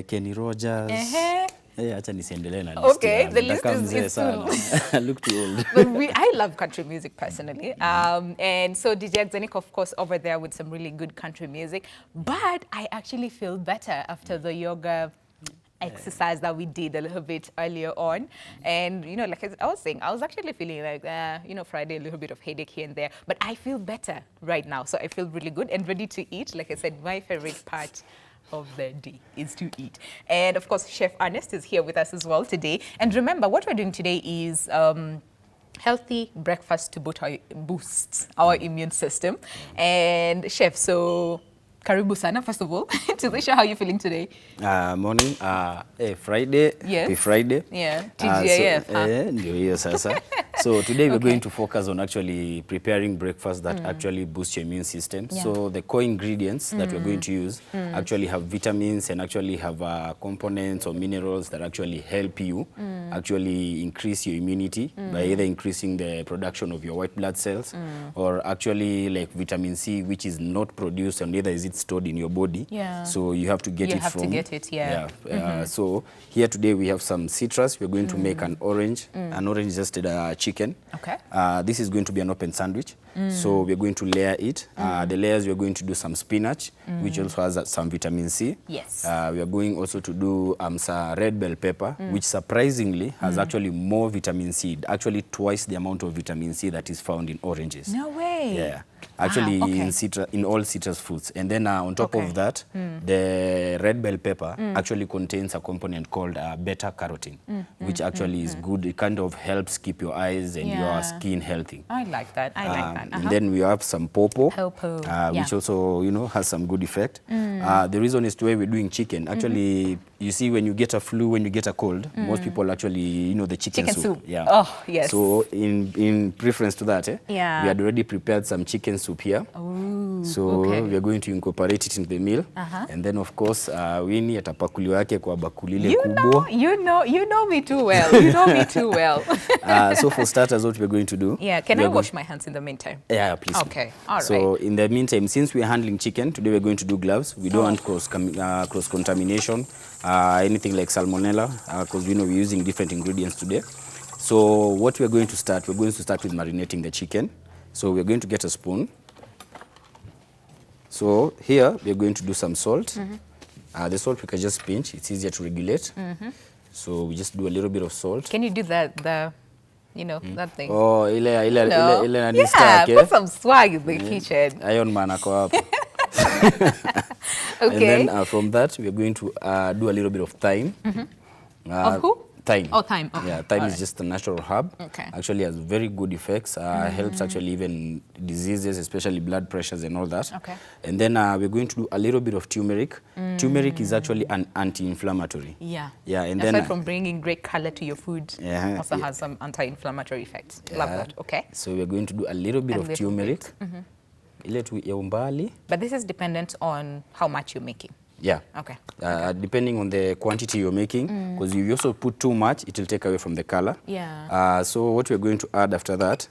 Kenny Rogers. Acha nisiendelee na list. Okay, the list is full. I look too old. But I love country music personally. And so DJ Xenic, of course, over there with some really good country music. But I actually feel better after the yoga exercise that we did a little bit earlier on. And, you know, like I was saying, I was actually feeling like, you know, Friday, a little bit of headache here and there. But I feel better right now. So I feel really good and ready to eat. Like I said, my favorite part of the day is to eat. And of course, Chef Ernest is here with us as well today. And remember, what we're doing today is healthy breakfast to boost our immune system. And Chef, so karibu sana, first of all, to the show. How are you feeling today? Morning. Friday. Yes. Happy Friday. Yeah. TGIF. Ndio hiyo sasa. So today we're going to focus on actually preparing breakfast that actually boosts your immune system. Yeah. So the core ingredients that we're going to use actually have vitamins and actually have components or minerals that actually help you actually increase your immunity by either increasing the production of your white blood cells or actually like vitamin C, which is not produced and neither is it stored in your body. Yeah. So you have to get You it have from. to get it, yeah. So here today we have some citrus. We're going to make an orange zested chicken. Okay. This is going to be an open sandwich. So we're going to layer it. The layers, we're going to do some spinach, which also has some vitamin C. Yes. We are going also to do some red bell pepper, which surprisingly has actually more vitamin C, actually twice the amount of vitamin C that is found in oranges. No way. Yeah. Actually, Wow, okay. in all citrus fruits. And then on top Okay. of that, the red bell pepper actually contains a component called beta-carotene, which actually is good. It kind of helps keep your eyes and Yeah. your skin healthy. I like that. I like that. And then we have some pawpaw, Pawpaw, which also, you know, has some good effect. The reason is to why we're doing chicken. Actually, you see, when you get a flu, when you get a cold, most people actually, you know, the chicken soup. Yeah. Oh, yes. So in preference to that, Yeah. we had already prepared some chicken soup here. Ooh, So okay. we are going to incorporate it in the meal. And then of course, Winnie atapakuliwa yake kwa bakuli ile kubwa. You know me too well. You know me too well. So for starters, what we're going to do. Yeah, can I wash my hands in the meantime? Yeah, please. Okay, all right. So in the meantime, since we're handling chicken, today we're going to do gloves. We don't want cross-contamination, anything like salmonella, because we know we're using different ingredients today. So what we're going to start with marinating the chicken. So we're going to get a spoon. So here we're going to do some salt. The salt we can just pinch. It's easier to regulate. So we just do a little bit of salt. Can you do that? You know, that thing. Oh, ile nani Yeah, stack, put some swag in the kitchen. Iron Man ako hapo. Okay. And then from that, we're going to do a little bit of thyme. Of who? Thyme. Oh, thyme. Okay. Yeah, thyme All is right. just a natural herb. Okay. Actually has very good effects. Helps actually even diseases, especially blood pressures and all that. Okay. And then we're going to do a little bit of turmeric. Turmeric is actually an anti-inflammatory. Yeah. Yeah, and Aside then from bringing great color to your food, Yeah, also yeah. has some anti-inflammatory effects. Love that. Okay. So we're going to do a little bit of little turmeric. Ile tu ya umbali. But this is dependent on how much you're making. Yeah. Okay. Depending on the quantity you're making, because if you also put too much, it will take away from the color. Yeah. So what we're going to add after that,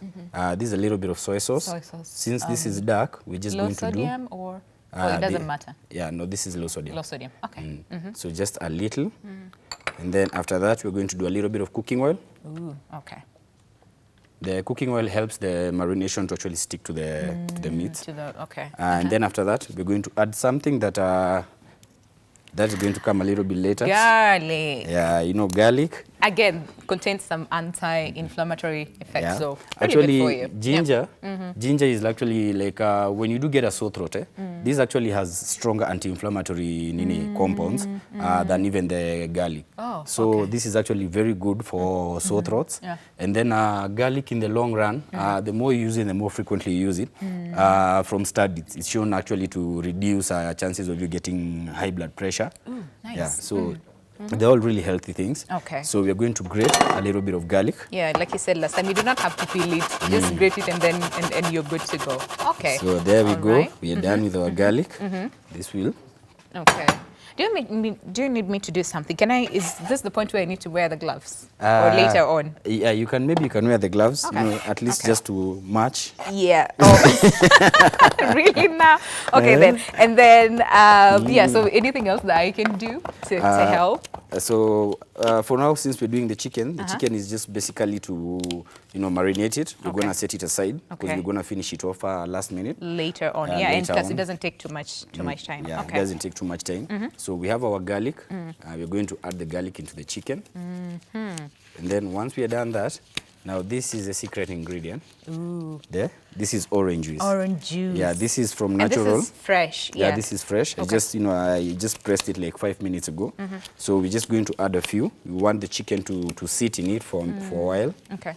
this is a little bit of soy sauce. Soy sauce. Since this is dark, we're just Low going to do. sodium or it doesn't matter? Yeah, no, this is low sodium. Low sodium. Okay. So just a little. And then after that, we're going to do a little bit of cooking oil. Ooh, okay. The cooking oil helps the marination to actually stick to the meat. Okay. And then after that, we're going to add something that that's going to come a little bit later. Garlic. Yeah, you know, garlic. Again, contains some anti-inflammatory effects. Yeah. So pretty good for you. Actually, ginger, ginger is actually like when you do get a sore throat, this actually has stronger anti-inflammatory compounds than even the garlic. Oh, so okay. this is actually very good for sore throats. Yeah. And then garlic in the long run, the more you use it, the more frequently you use it. From studies, it's shown actually to reduce chances of you getting high blood pressure. Ooh, nice. Yeah, so they're all really healthy things. Okay. So we're going to grate a little bit of garlic. Yeah, like you said last time, you do not have to peel it. You just grate it and then and you're good to go. Okay. So there we All go. right. We are done with our garlic. This will Okay. Do you need me to do something? Is this the point where I need to wear the gloves? Or later on? Yeah, you can wear the gloves, Okay. you know, at least Okay. just to match. Yeah. Oh. Really now? Okay then. And then, yeah, so anything else that I can do to help? So for now, since we're doing the chicken is just basically to, you know, marinate it. We're going to set it aside because Okay. we're going to finish it off last minute. Later on, yeah, and later plus on. it doesn't take too much time. Yeah, Okay. it doesn't take too much time. So we have our garlic. We're going to add the garlic into the chicken. And then once we are done that, now this is a secret ingredient. Ooh. There. This is orange juice. Orange juice. Yeah, this is from And natural. this is fresh. Yeah, this is fresh. I just, you know, I just pressed it like 5 minutes ago. So we're just going to add a few. We want the chicken to sit in it for a while. Okay.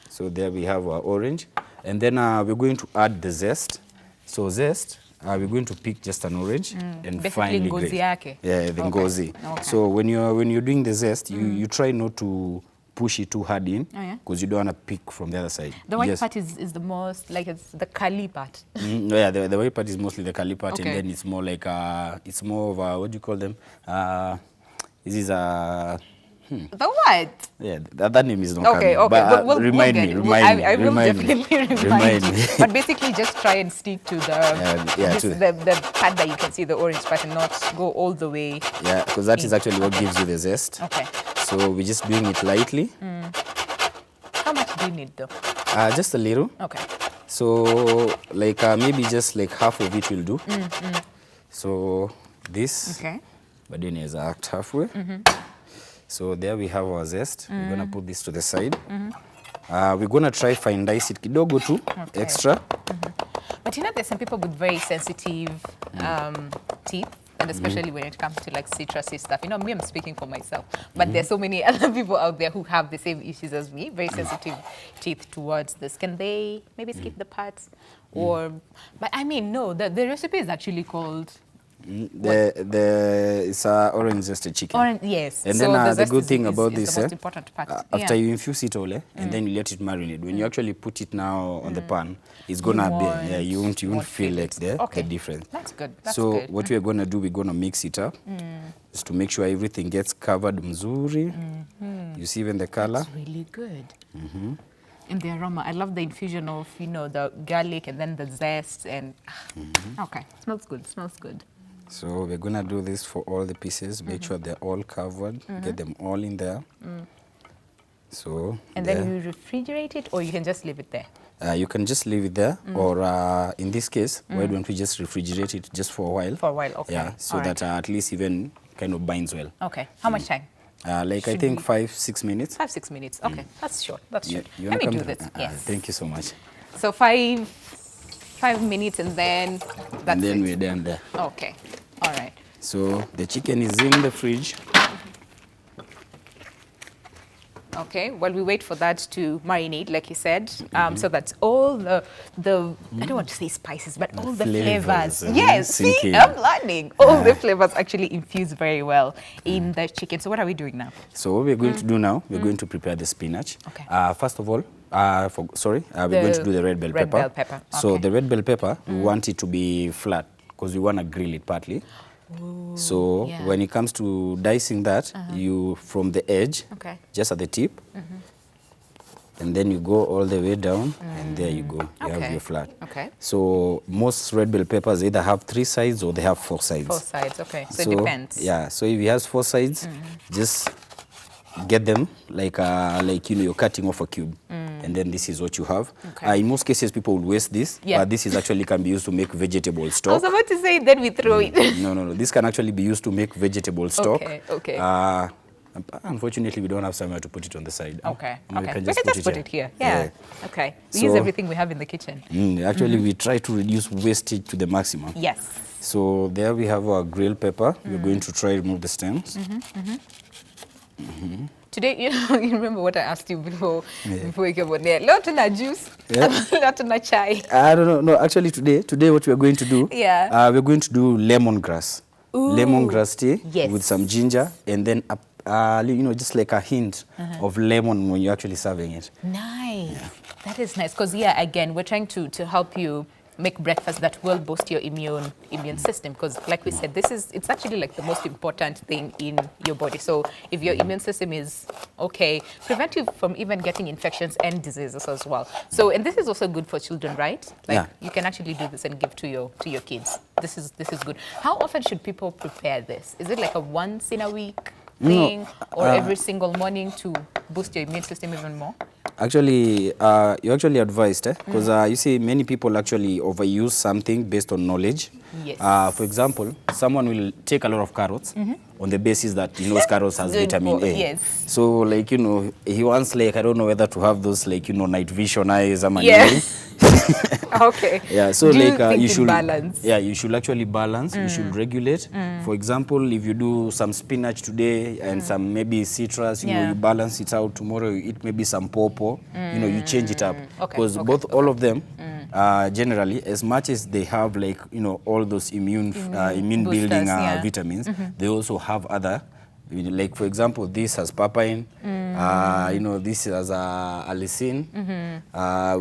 So there we have our orange. And then we're going to add the zest. So zest, we're going to pick just an orange and Basically finely ngozi grate. yake. Yeah, the ngozi. Okay. So when you're doing the zest, you try not to push it too hard in Oh, yeah? because you don't want to pick from the other side. The white Just- part is the most, like it's the curly part. Yeah, the white part is mostly the curly part, Okay. and then it's more like it's more of a, what do you call them? This is a The what? yeah. That name is not Okay, coming. okay. But we'll remind get me, it. remind me, I will remind me, definitely remind you. me. But basically, just try and stick to the yeah, this, to the part that you can see the orange part and not go all the way. Yeah, because that is actually what gives you the zest. Okay. So we're just doing it lightly, How much do you need though? just a little. Okay. So like maybe just like half of it will do. So this, Okay. but then is act halfway. So there we have our zest. We're gonna put this to the side. We're gonna try fine dice it kidogo too, extra. But you know, there's some people with very sensitive teeth, and especially when it comes to like citrusy stuff. You know, me, I'm speaking for myself, but there's so many other people out there who have the same issues as me, very sensitive teeth towards this. Can they maybe skip the parts? Or, but I mean, no, the recipe is actually called It's orange zested chicken. orange, yes. And So then the zest good is- thing is about the this, most important part. after Yeah. you infuse it all, and then you let it marinate, when you actually put it now on the pan, it's gonna be, you won't feel like Okay. the difference. That's good. That's So good. what we're gonna do, we're gonna mix it up, just to make sure everything gets covered mzuri. You see even the color. It's really good. And the aroma, I love the infusion of, you know, the garlic and then the zest and, okay, smells good, smells good. So we're gonna do this for all the pieces. Make sure they're all covered. Get them all in there. So And there. then you refrigerate it or you can just leave it there? You can just leave it there, or in this case, why don't we just refrigerate it just for a while? For a while, okay. Yeah, so All right. that at least even kind of binds well. Okay, how much time? Like I Should think we- 5-6 minutes. 5-6 minutes, okay, that's short, that's short. You Let wanna me come do to- this, yes. Thank you so much. So 5 minutes and then that's And then it. we're done there. Okay, all right. So the chicken is in the fridge. Okay, while we wait for that to marinate, like you said, so that all the I don't want to say spices, but all the flavors, flavors. Yes, see, sink in. I'm learning. All the flavors actually infuse very well in the chicken. So what are we doing now? So what we're going to do now, we're going to prepare the spinach. Okay. First of all, we're going to do the red bell red pepper. bell pepper, So okay. the red bell pepper, we want it to be flat because we want to grill it partly. So yeah. when it comes to dicing that, you from the edge, Okay. just at the tip, and then you go all the way down, and there you go. You have Okay. your flat. Okay. So most red bell peppers either have 3 sides or they have 4 sides. 4 sides, okay. So it depends. Yeah, so if it has 4 sides, just get them like you know, you're cutting off a cube, and then this is what you have. Okay. In most cases, people would waste this, Yeah. but this is actually can be used to make vegetable I was stock. about to say, then we throw it. No. This can actually be used to make vegetable stock. Okay, okay. Unfortunately, we don't have somewhere to put it on the side. Okay, You know, okay. We We can just put it here. Yeah. Okay. We use So- everything we have in the kitchen. Actually, we try to reduce wastage to the maximum. Yes. So there we have our grilled pepper. We're going to try remove the stems. Today, you know, you remember what I asked you before we came on there. Leo tuna juice, leo tuna chai. I don't know. No, actually today what we are going to do, Yeah. we're going to do lemongrass. Ooh. Lemongrass tea Yes. with some ginger and then, you know, just like a hint of lemon when you're actually serving it. Nice. That is nice. Because, yeah, again, we're trying to help you make breakfast that will boost your immune system, because like we said, it's actually like the most important thing in your body. So if your immune system is okay, prevent you from even getting infections and diseases as well. So, and this is also good for children, right? Like Yeah. you can actually do this and give to your kids. This is good. How often should people prepare this? Is it like a once in a week thing, or every single morning to boost your immune system even more? Actually, you're actually advised, because you see many people actually overuse something based on knowledge. Yes. For example, someone will take a lot of carrots on the basis that he knows carrots has Good vitamin for- A. yes. So, like, he wants, like, I don't know whether to have those, like, night vision eyes. Yeah. Okay. Yeah, so Do like think you in should balance. Yeah, you should actually balance. You should regulate. For example, if you do some spinach today and some maybe citrus, Yeah. you balance it out. Tomorrow you eat maybe some pawpaw. You change it up, Okay, because all of them generally, as much as they have, like, all those immune building boosters, yeah. vitamins, they also have other. Like, for example, this has papain, this has allicin,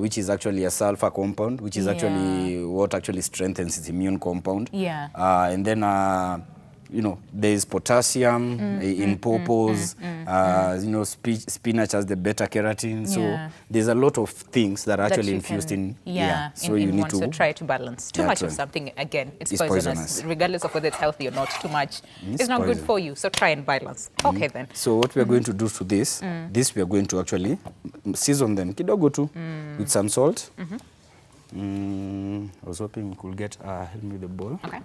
which is actually a sulfur compound, which is actually what actually strengthens its immune compound. Yeah. And then, there is potassium in pawpaws, spinach has the beta carotene. So Yeah. there's a lot of things that are That actually you infused can- in. So in you need one. to So try to balance. Too Yeah, much of try. something, again, it's It's poisonous, poisonous. regardless of whether it's healthy or not. Too much, It's it's not good poison. for you. So try and balance. Okay then. So what we are going to do to this, we are going to actually season them kidogo too with some salt. I was hoping we could get help me with the bowl. Okay.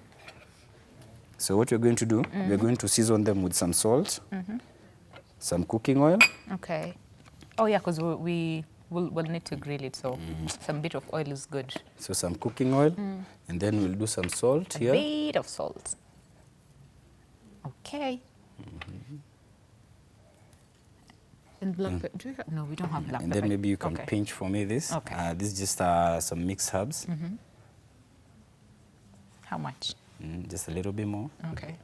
So what we're going to do, we're going to season them with some salt, some cooking oil. Okay. Oh yeah, because we'll need to grill it, so some bit of oil is good. So some cooking oil, and then we'll do some salt A here. bit of salt. Okay. And black pepper. Do you have, no, we don't have black And pepper. then maybe you can Okay. pinch for me this. Okay. This is just some mixed herbs. How much? Just a little bit more. Okay.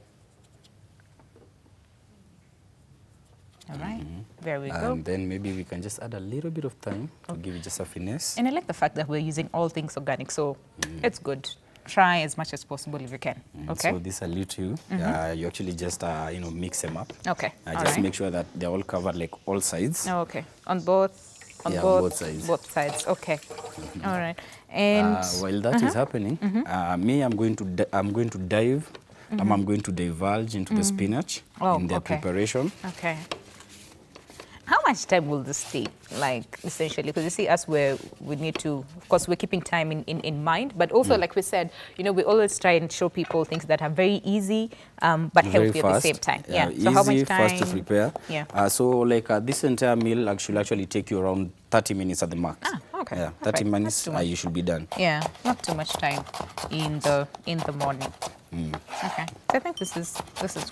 All right. There we go. And then maybe we can just add a little bit of thyme to give it just a finesse. And I like the fact that we're using all things organic, so it's good. Try as much as possible if you can. Okay. So this a little, you actually just mix them up. Okay. All Just right. make sure that they're all covered, like all sides. Oh, okay. On both. On Yeah, on both, both sides. Both sides. Okay. All right. And While that is happening, I'm going to dive. I'm going to divulge into the spinach in the okay. preparation. Okay. How much time will this take, like, essentially? Because you see, us we need to, of course, we're keeping time in mind, but also, like we said, we always try and show people things that are very easy, but Very healthy at the same fast. time. Yeah, So how much easy, time? fast to prepare. Yeah. So like this entire meal should actually take you around 30 minutes at the max. Okay. Yeah, All 30 right. minutes, That's too much. you should be done. Yeah, not too much time in the morning. Okay. So I think this is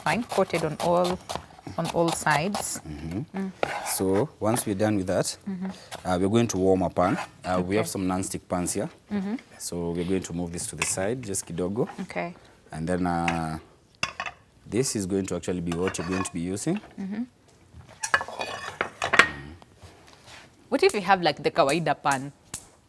fine. Coated on all sides. So once we're done with that, we're going to warm a pan. We have some non-stick pans here. So we're going to move this to the side, just kidogo. Okay. And then this is going to actually be what you're going to be using. What if you have like the kawaida pan?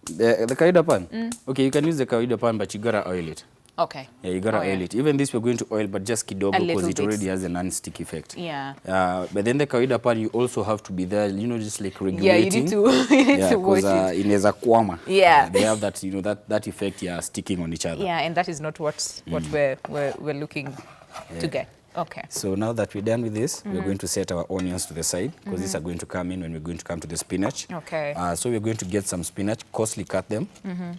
The kawaida pan? Okay, you can use the kawaida pan, but you gotta oil it. Okay. Yeah, you gotta oil it. Even this we're going to oil, but just kidogo A little because it bit. already has a non-stick effect. Yeah. But then the kawaida pan, you also have to be there, just like regulating. Yeah, you need to watch it. Inaweza kwama. Yeah. They have that, that effect, sticking on each other. Yeah, and that is not what we're looking to get. Okay. So now that we're done with this, we're going to set our onions to the side because these are going to come in when we're going to come to the spinach. Okay. So we're going to get some spinach, coarsely cut them,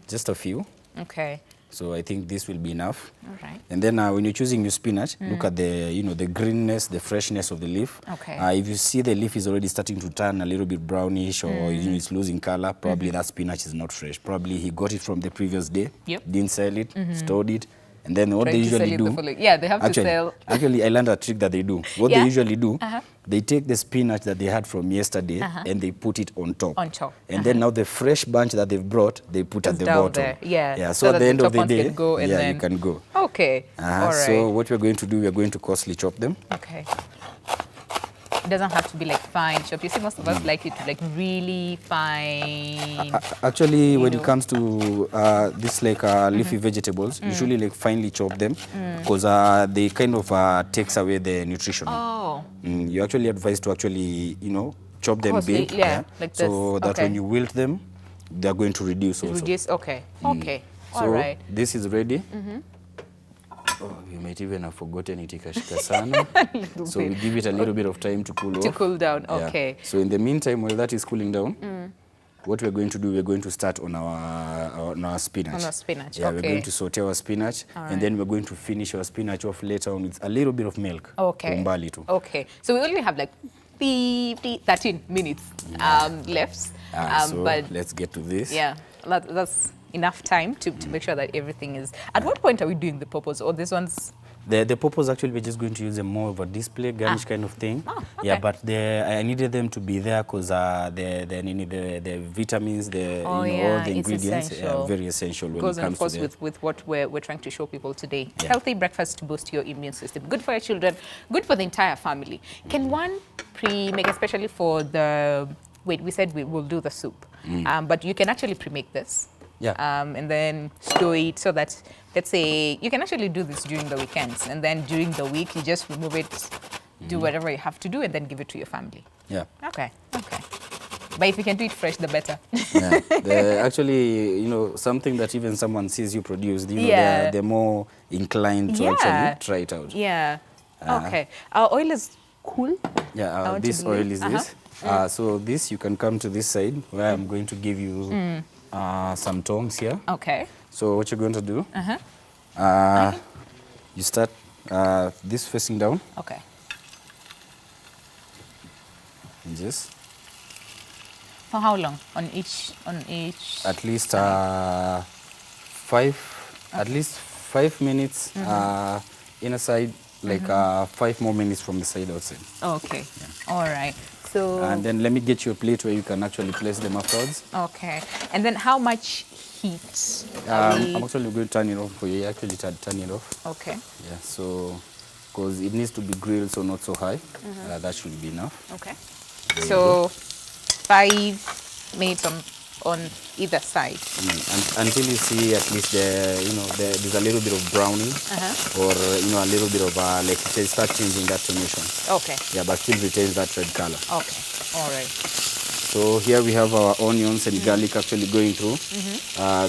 just a few. Okay. So I think this will be enough. All right. And then when you're choosing your spinach, look at the, the greenness, the freshness of the leaf. Okay. If you see the leaf is already starting to turn a little bit brownish or it's losing color, probably that spinach is not fresh. Probably he got it from the previous day, Yep. didn't sell it, stored it. And then what Trying they to sell usually it do, the following- yeah, they have to sell. Actually, I learned a trick that they do. What Yeah? they usually do, they take the spinach that they had from yesterday and they put it on top. On top. And then now the fresh bunch that they've brought, they put at the down bottom. there. Yeah. Yeah. So So, that at the the end top of the ones day, can go and then- you can go. Okay. All right. So what we're going to do, we're going to coarsely chop them. Okay. It doesn't have to be like fine chop. You see, most of us like it to like really fine. Actually, when it comes to this like leafy vegetables, usually like finely chop them because they kind of takes away the nutrition. Oh. You actually advise to actually, chop them Coarsely, big. yeah, like so this. that Okay. when you wilt them, they're going to reduce also. Reduce. Okay. Okay. So All right. this is ready. Oh, you might even have forgotten it ikashika sana. So we give it a little bit of time to cool off. To cool down. Yeah. Okay. So in the meantime, while that is cooling down, what we're going to do, we're going to start on our spinach. On our spinach, Yeah, okay. we're going to saute our spinach, and then we're going to finish our spinach off later on with a little bit of milk. Okay. Umbali too. Okay. So we only have like 13 minutes left. So but let's get to this. yeah, that's enough time to make sure that everything is. At what point are we doing the purpose? Or this one's. The purpose actually, we're just going to use them more of a display garnish kind of thing. Oh, okay. Yeah, but I needed them to be there because the vitamins, all the it's ingredients essential. are very essential when Goes it on, comes of course, to the... with what we're trying to show people today. Yeah. Healthy breakfast to boost your immune system. Good for your children. Good for the entire family. Can one pre-make, especially for the... Wait, we said we will do the soup. But you can actually pre-make this. Yeah. And then store it so that, let's say, you can actually do this during the weekends. And then during the week, you just remove it, do whatever you have to do, and then give it to your family. Yeah. Okay. Okay. But if you can do it fresh, the better. Yeah. Actually, something that even someone sees you produce, they're more inclined to actually try it out. Yeah. Okay. Our oil is cool. Yeah, this oil is this. So this, you can come to this side where I'm going to give you some tongs here. Okay. So what you're going to do, you start this facing down. Okay. And just For how long on each? at least 5 minutes inner side, like 5 more minutes from the side outside. Okay. Yeah. All right. So. And then let me get you a plate where you can actually place them afterwards. Okay. And then how much heat? I'm actually going to turn it off for you. Actually, turn it off. Okay. Yeah. So, because it needs to be grilled, so not so high. That should be enough. Okay. So 5 minutes on either side. Until you see at least there's a little bit of browning, or a little bit of like it start changing that tonation. Okay. Yeah, but still retains that red color. Okay. All right. So here we have our onions and garlic actually going through.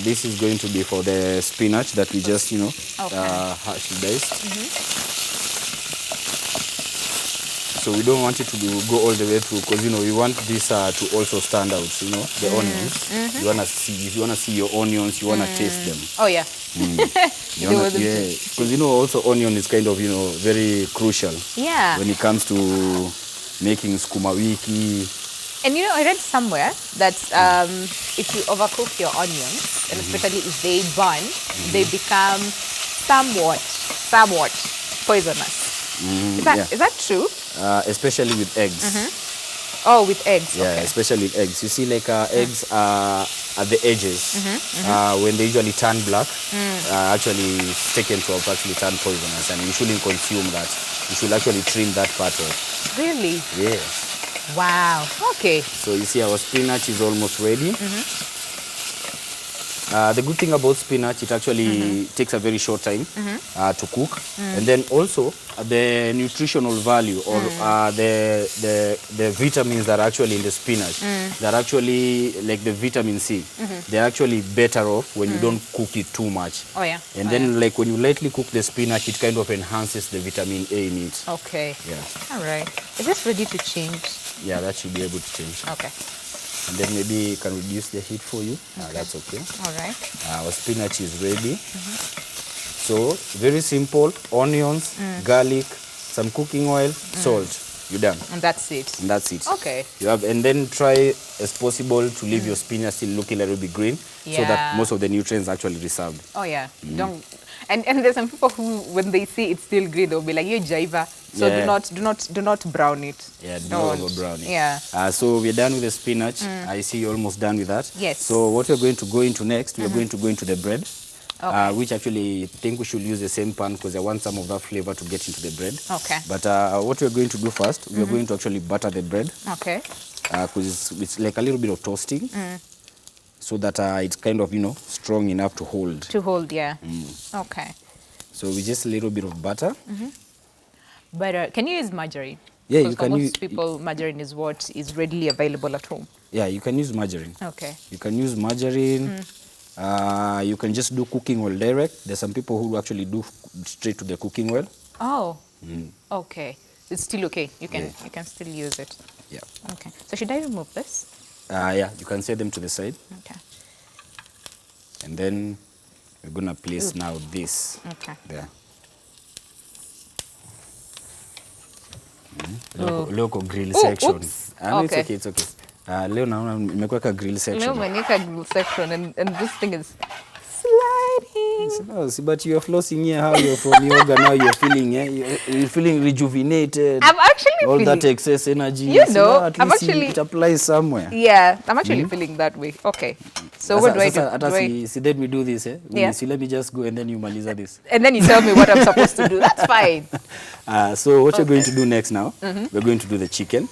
This is going to be for the spinach that we just hashed diced. So we don't want it to go all the way through because we want this to also stand out. The onions. You wanna see your onions. You wanna taste them. Oh yeah. Because also onion is kind of very crucial. Yeah. When it comes to making sukuma wiki. And I read somewhere that if you overcook your onions, and especially if they burn, they become somewhat poisonous. Is that true? Especially with eggs. Oh, with eggs. Yeah, okay. Especially with eggs. You see, like eggs at the edges, when they usually turn black, actually it's taken to have actually turned poisonous, and you shouldn't consume that. You should actually trim that part off. Really? Yeah. Wow. Okay. So you see, our spinach is almost ready. The good thing about spinach, it actually takes a very short time to cook. And then also the nutritional value or the vitamins that are actually in the spinach, that are actually like the vitamin C, they're actually better off when you don't cook it too much. Oh yeah. And then like when you lightly cook the spinach, it kind of enhances the vitamin A in it. Okay. Yeah. All right. Is this ready to change? Yeah, that should be able to change. Okay. And then maybe you can reduce the heat for you. Okay. That's okay. All right. Our spinach is ready. So very simple: onions, garlic, some cooking oil, salt. You're done. And that's it. And that's it. Okay. And then try as possible to leave your spinach still looking a little bit green, so that most of the nutrients are actually reserved. Oh yeah. Don't. And there's some people who, when they see it's still green, they'll be like, "You jiva." So do not brown it. Yeah, don't brown it. Yeah. So we're done with the spinach. I see you're almost done with that. Yes. So what we're going to go into next, we're going to go into the bread. Okay. which actually think we should use the same pan because I want some of that flavor to get into the bread. Okay. But what we're going to do first, we're going to actually butter the bread. Okay. Because it's like a little bit of toasting. So that it's kind of, strong enough to hold. To hold, yeah. Okay. So with just a little bit of butter. Butter. Can you use margarine? Yeah, you Because can for use. most people, margarine is what is readily available at home. Yeah, you can use margarine. Okay. You can use margarine. You can just do cooking oil direct. There's some people who actually do straight to the cooking oil. Oh. Okay. It's still okay. You can still use it. Yeah. Okay. So should I remove this? Yeah, you can set them to the side. Okay. And then we're gonna place now this Okay. there. Oh. Local grill Oh, section. oops. No, Okay. it's okay. Leo naona nimekuweka grill No, section. manika grill section, and this thing is sliding. No, see, but you're flossing here. How you're from yoga now? You're feeling, you're feeling rejuvenated. I'm actually all feeling that excess energy. You See, know, now at I'm least actually- it applies somewhere. Yeah, I'm actually feeling that way. Okay. So what do I do? Hata Do I- see, then we do this, Yeah. See, let me just go and then you maliza this. And then you tell me what I'm supposed to do. That's fine. So what you're going to do next now, we're going to do the chicken.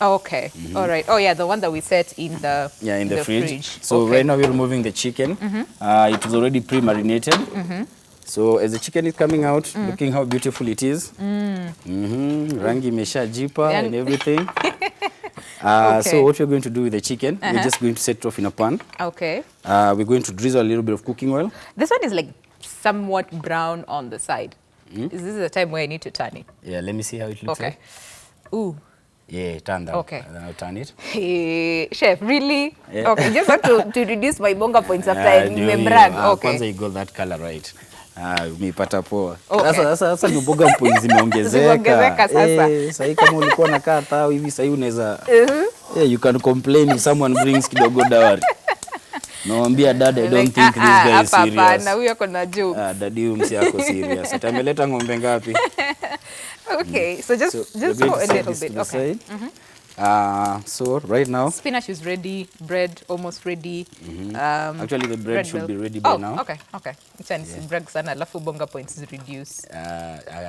Okay. All right. Oh, yeah, the one that we set in the Yeah, in the fridge. So Okay. right now we're removing the chicken. It is already pre-marinated. So as the chicken is coming out, looking how beautiful it is. Rangi imeshajipa Yeah. and everything. Okay. So what we're going to do with the chicken, we're just going to set it off in a pan. Okay. We're going to drizzle a little bit of cooking oil. This one is like somewhat brown on the side. Is this the time where I need to turn it? Yeah, let me see how it looks Okay. like. Ooh. Yeah, turn that. Okay. And then I'll turn it. Hey, chef, really? Yeah. Okay, just want to reduce my bonga points after I Ndio hiyo. brag. Kwanza Okay. you got that color right. Umeipata poa. Okay. Sasa ni mboga points zimeongezeka. Zimeongezeka sasa. Sasa kama ulikuwa unakaa tao hivi sasa unaweza you can complain if someone brings kidogo dawari. Naambia dad, I don't think this guy is serious. Hapana, huyo ako na joke. Daddy huyu msi yako serious. Atameleta ng'ombe ngapi? Okay, so just we're go going a to set little this bit. to the Okay. side. So right now, Spinach is ready, bread almost ready. actually the bread should be ready by now. Okay, okay. Acha nisibrag sana alafu bonga points reduce.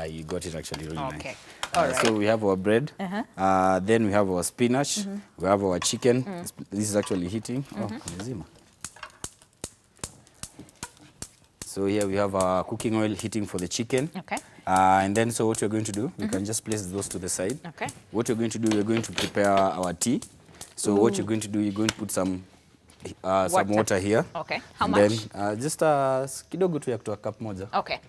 You got it actually really Okay. nice. All right. So we have our bread, then we have our spinach, we have our chicken. This is actually heating. Oh, lazima. So here we have our cooking oil heating for the chicken. Okay. And then so what we're going to do, we can just place those to the side. Okay. What you're going to do, you're going to prepare our tea. So what you're going to do, you're going to put some water here. Okay. How and much? Then just kidogo tu ya kutoa cup moja. Okay.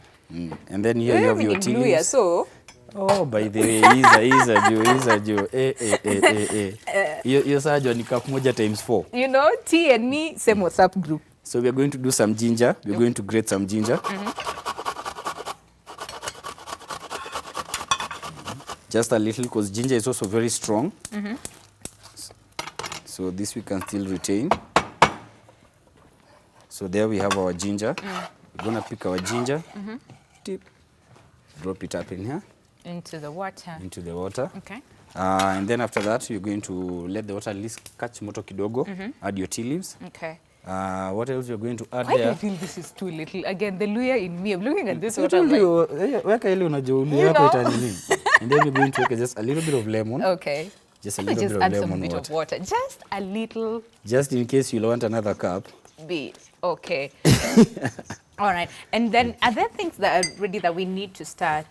And then here you have your tea leaves. So, Oh, by the way, Iza Joe. Hiyo saa jua ni cup moja times 4. you know, tea and me, same WhatsApp group. So we're going to do some ginger. We're going to grate some ginger. Just a little, because ginger is also very strong. So this we can still retain. So there we have our ginger. We're going to pick our ginger. Tip. Drop it up in here, Into the water. into the water. Okay. And then after that, you're going to let the water at least catch moto kidogo. Add your tea leaves. Okay. What else you're going to add Why do there? you feel this is too little? Again, the Luya in me, I'm looking at this I water. I'm told like, you, weka ile unajua You yako know. itanini. And then you're going to take just a little bit of lemon. okay. Just a Let me little just bit of add some lemon bit water. of water. Just a little Just in case you want another cup. bit. Okay. All right. And then are there things that are ready that we need to start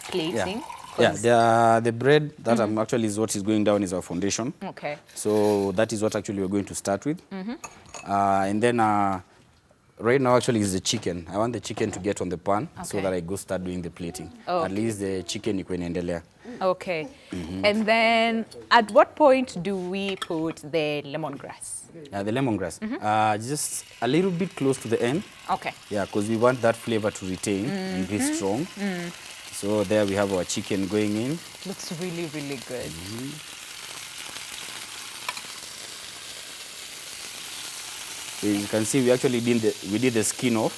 plating? Yeah, 'Cause- the bread that I'm actually is what is going down is our foundation. Okay. So that is what actually we're going to start with. And then right now actually is the chicken. I want the chicken to get on the pan so Okay. that I go start doing the plating. Oh, At least the chicken iko inaendelea. Okay. And then at what point do we put the lemongrass? The lemongrass, just a little bit close to the end. Okay. Yeah, because we want that flavor to retain and be strong. So there we have our chicken going in. Looks really, really good. So you can see we actually did the skin off.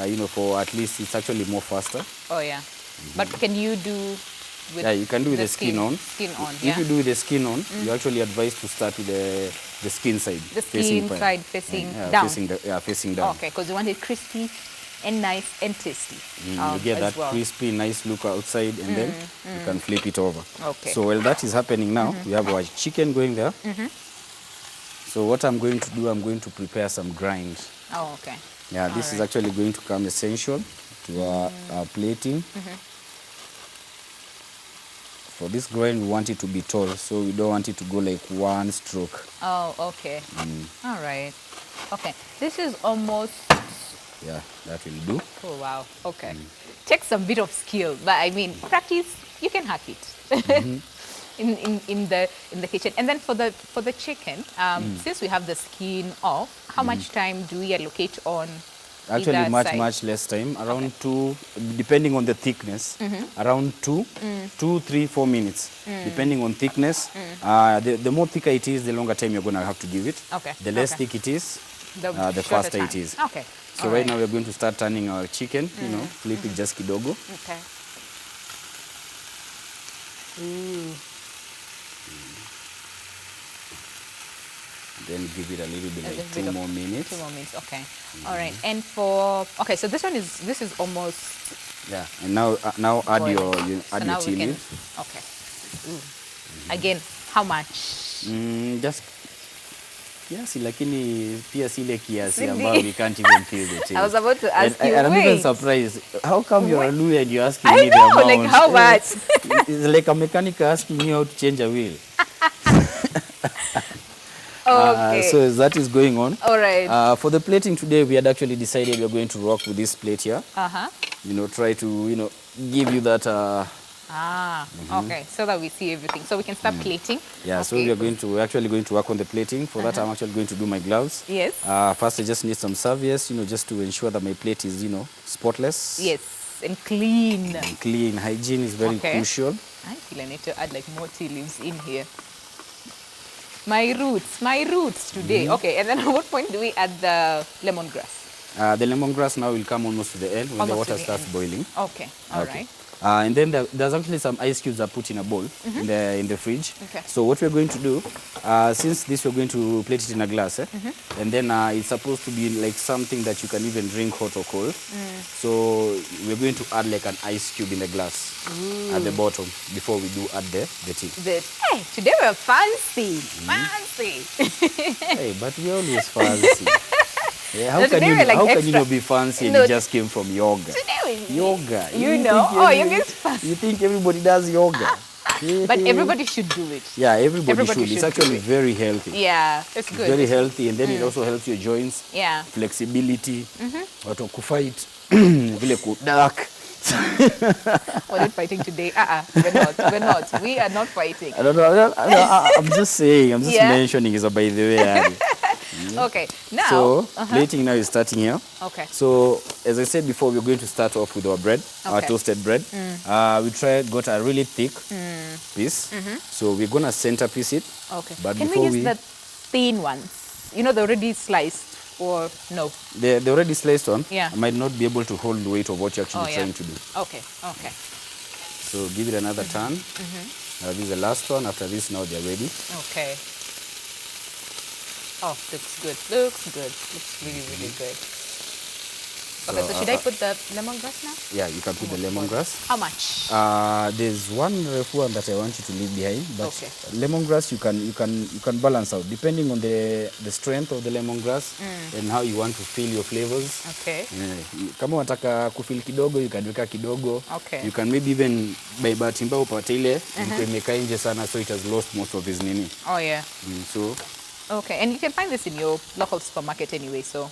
You know, for at least it's actually more faster. Oh, yeah. But can you do with Yeah, you can do with the skin on. Skin on, If yeah. you do with the skin on, you're actually advised to start with the the skin side. The skin front. side facing Yeah, down. facing down. Okay, because you want it crispy and nice and tasty. You get as that well. crispy, nice look outside, and then you can flip it over. Okay. So while that is happening now, we have our chicken going there. So what I'm going to do, I'm going to prepare some grind. Oh, okay. Yeah, this is actually going to come essential to our plating. For this grind, we want it to be tall, so we don't want it to go like one stroke. Oh, okay. All right. Okay. This is almost... Yeah, that will do. Oh, wow. Okay. Takes some bit of skill, but I mean, practice, you can hack it. in the kitchen. And then for the chicken, since we have the skin off, how much time do we allocate on Actually, either much, side? much less time. Around 2, depending on the thickness, around 2, 3, 4 minutes, depending on thickness. The more thicker it is, the longer time you're going to have to give it. Okay. The less Okay. thick it is, the shorter faster time. it is. Okay. So All right now we're going to start turning our chicken, you know, flip it just kidogo. Okay. Ooh. Then give it a little bit, A like little 2 bit of- more minutes. 2 more minutes. Okay. All right. And for so this is almost Yeah, and now add boiled. your So add now your we tea can- leaf. Okay. Ooh. Again, how much? Just kiasi, lakini pia sile kiasi Really? ambayo we can't even feel the taste. I was about to ask you. And I'm even wait. surprised. How come you're a Luya and you're asking I me the know, amount? like how much? It's like a mechanic asking me how to change a wheel. Okay. So that is going on. All right. For the plating today, we had actually decided we're going to rock with this plate here. You know, try to, you know, give you that. Okay. So that we see everything. So we can start plating. Yeah, so Okay. we're actually going to work on the plating. For that, I'm actually going to do my gloves. Yes. First, I just need some serviettes, you know, just to ensure that my plate is, you know, spotless. Yes. And clean. And clean. Hygiene is very Okay. crucial. I feel I need to add like more tea leaves in here. My roots today. Okay, and then at what point do we add the lemongrass? The lemongrass now will come almost to the end when the Almost to water the starts end. boiling. Okay, all right. And then there's actually some ice cubes I put in a bowl in the fridge. Okay. So what we're going to do, since this we're going to plate it in a glass, and then it's supposed to be like something that you can even drink hot or cold. So we're going to add like an ice cube in the glass at the bottom before we do add the tea. Hey, today we're fancy. Fancy. Hey, but we're always fancy. Yeah, how No, can today you we're like how can extra. you not be fancy and No, you just came from yoga? Today we Yoga. You know. think Oh, every- yoga is fancy. You think everybody does yoga? But everybody should do it. Yeah, everybody Everybody should. It's should do actually it. very healthy. Yeah, it's good. Very healthy, and then it also helps your joints, Yeah. flexibility, watu kufight, vile kudark. We're not fighting today. We're not. We're not. We are not fighting. I don't know. I'm just saying. I'm just Yeah. mentioning it by the way. Ali. Okay, now. So plating now is starting here. Okay. So as I said before, we're going to start off with our bread, our Okay. toasted bread. Got a really thick piece. So we're gonna center piece it. Okay. But Can we before use the thin ones? You know, the already sliced, or no? the already sliced one, Yeah. I might not be able to hold the weight of what you're actually Oh, yeah. trying to do. Okay. Okay. So give it another turn. This is the last one. After this, now they're ready. Okay. Oh, looks good. Looks good. Looks really, really good. Okay, so should I put the lemongrass now? Yeah, you can put the lemongrass. How much? There's one rough one that I want you to leave behind, but Okay. lemongrass you can balance out depending on the strength of the lemongrass and how you want to feel your flavors. Okay. Kama unataka kufeel kidogo, you can weka kidogo. Okay. You can maybe even by bahati mbaya upate ile imekaa nje sana, so it has lost most of its nini. Oh, yeah. So Okay, and you can find this in your local supermarket anyway, so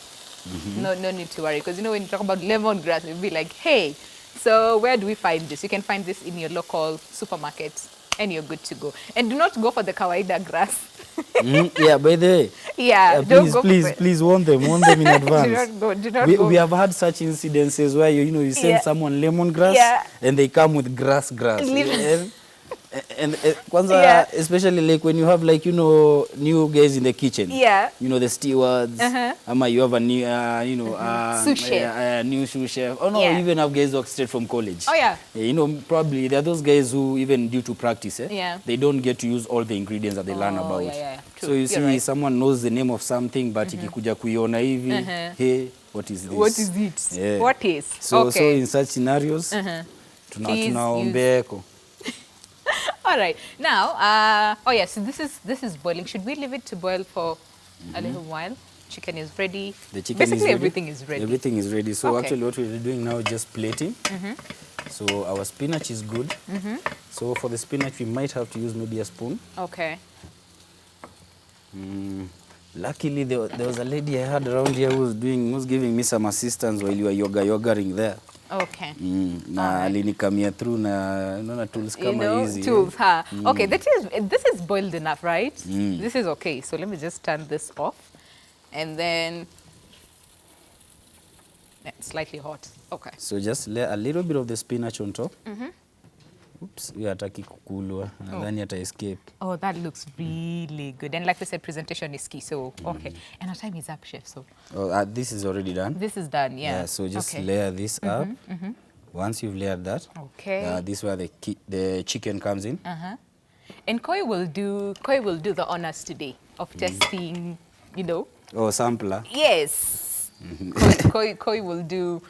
no need to worry. Because, you know, when you talk about lemongrass, you'll be like, hey, so where do we find this? You can find this in your local supermarket, and you're good to go. And do not go for the kawaida grass. yeah, by the way, Yeah, don't go for it. please warn them in advance. Do not go. We have had such incidences where you send Yeah. someone lemongrass Yeah. and they come with grass. Leave- And And kwanza, Yeah. especially like when you have like, you know, new guys in the kitchen. Yeah. You know, the stewards. Ama you have a new, you know, Sous chef. new sous chef. Oh no, Yeah. you even have guys who are straight from college. Oh, yeah. You know, probably there are those guys who even due to practice, Yeah. they don't get to use all the ingredients that they learn Oh, about. yeah. True. So you You're see, right. someone knows the name of something, but ikikuja kuiona hivi, hey, what is this? What is it? Yeah. What is? So okay. in such scenarios, Please tunaombeko. All right. Now, oh yeah, so this is boiling. Should we leave it to boil for a little while? Chicken is ready. The chicken Basically, is ready. everything is ready. Everything is ready. So Okay. actually what we're doing now is just plating. So our spinach is good. So for the spinach, we might have to use maybe a spoon. Okay. Luckily, there was a lady I had around here who was giving me some assistance while you were yogaing there. Okay. Na alinikamia through na naona tools You kama know, hizi. tools, huh? Okay, this is boiled enough, right? This is okay. So let me just turn this off. And then it's slightly hot. Okay. So just lay a little bit of the spinach on top. Oops, we hataki kukulwa. Nadhani ata escape. Oh, that looks really good. And like we said, presentation is key. So, okay. And our time is up, chef. So Oh, this is already done. this is done, yeah. Yeah, so just okay. layer this up. Once you've layered that, Okay. this is where the chicken comes in. And Koi will do the honors today of testing, you know. Oh, sampler. Yes. Koi will do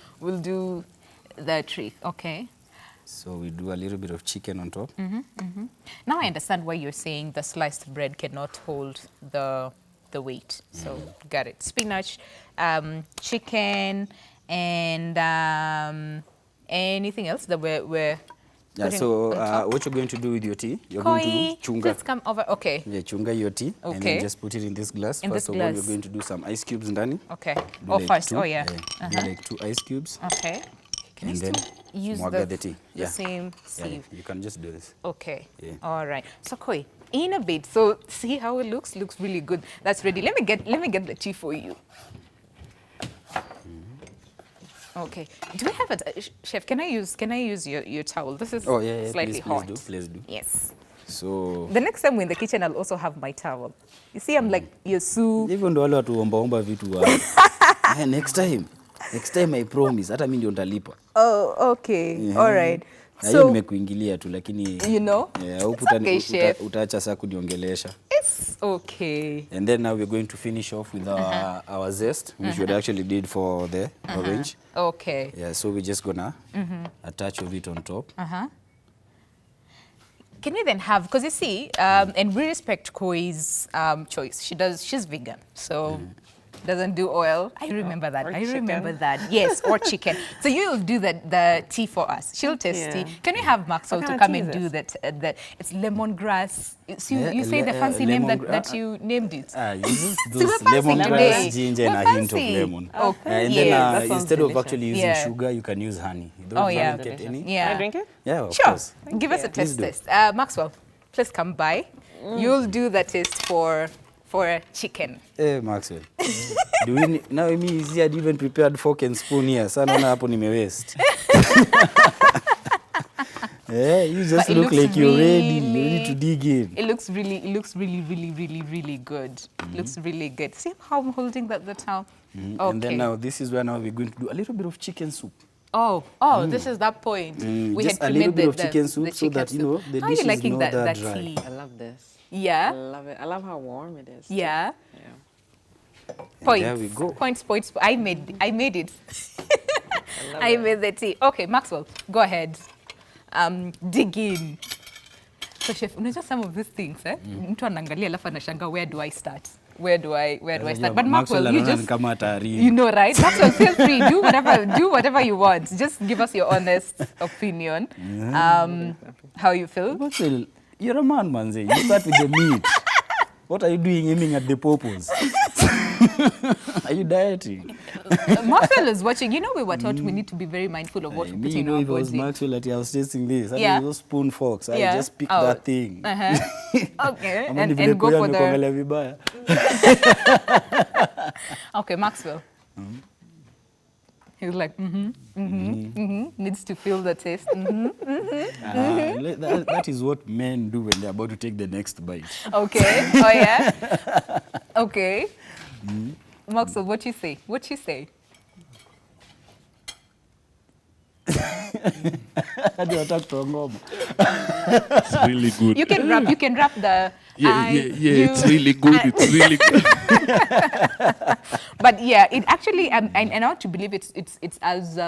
the trick. Okay. So we do a little bit of chicken on top. Now I understand why you're saying the sliced bread cannot hold the weight. So got it. Spinach, chicken, and anything else that we're Yeah, putting so on top? what you're going to do with your tea, you're Koi, going to chunga. please come over. Okay. Yeah, chunga your tea and Okay. then just put it in this glass. In First this of all, glass. we're going to do some ice cubes ndani. Okay. Do Oh, like first. two. Oh, yeah. Do like 2 ice cubes. Okay. Can And you then still use mwaga the tea. the Yeah. same Yeah, sieve? you can just do this. Okay. Yeah. All right. So Koi, in a bit. So see how it looks? Looks really good. That's ready. Let me get the tea for you. Okay. Do we have a chef? Can I use your towel? This is Oh, yeah, slightly please hot. please do. Yes. So The next time we're in the kitchen, I'll also have my towel. You see, I'm like your soup. hivyo ndo wale watu ombaomba vitu wa next time I promise hata mimi ndio nitalipa. Oh, okay. All right. Na hiyo So nimekuingilia tu lakini you know, it's okay, chef. utaacha saa kuniongelesha. It's okay. And then now we're going to finish off with our zest, which we actually did for the orange. Okay. Yeah, so we're just gonna attach of it on top. Can we then have, because you see, and we respect Koi's choice. She's vegan, so doesn't do oil. I remember that. Or I remember chicken. that. Yes, or chicken. So you'll do the tea for us. She'll test Yeah. tea. Can we have Maxwell What to kind of come tea and is do this? that? It's lemongrass. So Yeah, you say the fancy name lemongrass. that you named it. You use So those we're fancy lemongrass, today. ginger, and We're a hint of fancy. lemon. Oh, And yeah. then That sounds instead of delicious. actually using Yeah. sugar, you can use honey. You don't Oh, want yeah. to get any? Yeah. Can I drink it? Yeah, of Sure. course. Give us a Please test do. test. Maxwell, please come by. You'll do the test for chicken. Hey, Maxwell. Do we now me easy I'd even prepared fork and spoon here. Sana naona hapo nime waste. Yeah, you just But it look looks like you're ready really- to dig in. It looks really good. Looks really good. See how I'm holding the towel? Okay. And then now this is where now we're going to do a little bit of chicken soup. Oh, this is that point. We Just had a little cremated bit of chicken soup so chicken that, you soup. know, the How are dish you is liking not that that dry. tea? I love this. I Yeah? love it. I love how warm it is. Yeah? Yeah. Points. there we go. Points. I made it. I made the tea. Okay, Maxwell, go ahead. Dig in. So chef, unajua some of these things, mtu anaangalia alafu anashanga, where do I start? Where do I start? But Maxwell, you just, kama atari. you know, right? Maxwell, feel free. Do whatever you want. Just give us your honest opinion. How you feel? Maxwell, you're a man, manze. You start with the meat. What are you doing aiming at the purpose? Are you dieting? Maxwell is watching. You know, we were taught we need to be very mindful of what we Me, put you in know, our if I was body. Maxwell that I was tasting this, I Yeah. mean, those spoon forks, I Yeah. just picked Oh. that thing. Okay, Ama and ni vile go kuya for the... nimekuangalia vibaya. Okay, Maxwell. He was like, needs to feel the taste. That is what men do when they're about to take the next bite. Okay. Oh, yeah? Okay. Maxwell, what you say? What you say? It's really good. You can wrap the It's really good. It's really good. But yeah, it actually and I want to believe it's as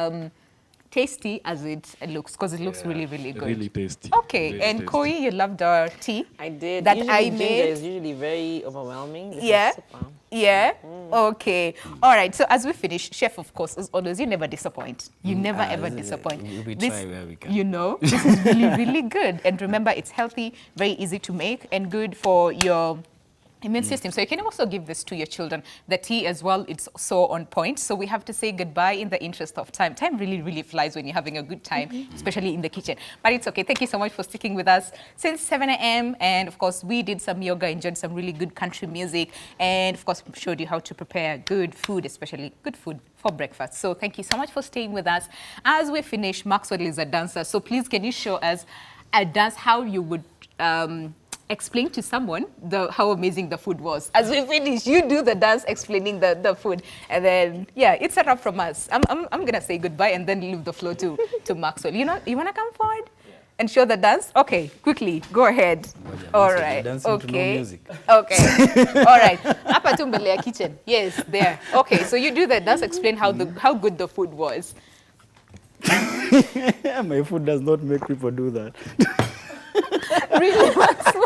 tasty as it looks, because it looks really good. Really tasty. Okay, Really and tasty. Koi, you loved our tea. I did. That Usually I ginger made. is usually very overwhelming. This is Yeah. super. Yeah. Okay. All right. So as we finish, chef, of course, as always, you never disappoint. You never ever disappoint. We This, try where we can. you know, this is really good. And remember, it's healthy, very easy to make, and good for your immune system. So you can also give this to your children. The tea as well, it's so on point. So we have to say goodbye in the interest of time. Time really flies when you're having a good time, especially in the kitchen. But it's okay. Thank you so much for sticking with us since 7 a.m. And of course, we did some yoga, enjoyed some really good country music, and of course, showed you how to prepare good food, especially good food for breakfast. So thank you so much for staying with us. As we finish, Maxwell is a dancer. So please, can you show us a dance, how you would explain to someone how amazing the food was. As we finish, you do the dance explaining the food. And then, yeah, it's a wrap from us. I'm going to say goodbye and then leave the floor to Maxwell. You want to come forward and show the dance? Okay, quickly, go ahead. All right, Dancing to no okay. music. Okay, all right. Hapa tu mbele ya kitchen. Yes, there. Okay, so you do the dance, explain how good the food was. My food does not make people do that. Really, Maxwell?